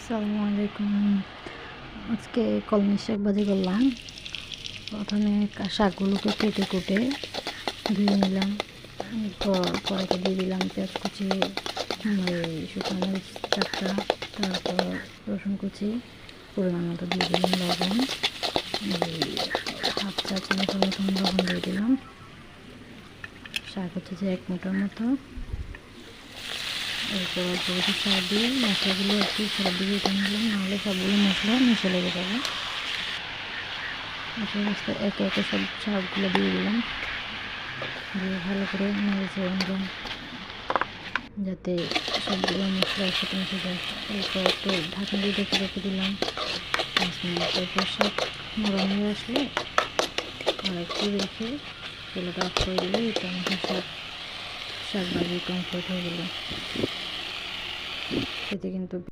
আসসালামু আলাইকুম। আজকে কলমি শাক ভাজি করলাম। প্রথমে শাকগুলোকে কেটে কুটে ধুয়ে নিলাম। পরে দিয়ে দিলাম পেঁয়াজ কুচি, শুকনো মরিচ 4টা, তারপর রসুন কুচি পরিমাণ মতো দিয়ে দিলাম, লবণ হাফ চা চামচের মতন লবণ দিয়ে দিলাম। শাক হচ্ছে যে 1 মুঠার মতো। এরপর অল্প শাক দিয়ে মশলাগুলো একটু সব দিয়ে এটা নিলাম, নাহলে সবগুলো মশলা মিশে লেগে যাবে। মশলা একে একে সব শাকগুলো দিয়ে দিলাম, দিয়ে ভালো করে নেড়েছে নিলাম যাতে সবগুলো মশলা একসাথে মিশে যায়। এরপর একটু ঢাকনা দিয়ে রেখে দিলাম 5 মিনিট। এরপর শাক নরম হয়ে আসলে আর একটু রেখে তেলটা অফ করে দিলে এটা আমাদের শাক ভাজি কমপ্লিট হয়ে গেল। খেতে কিন্তু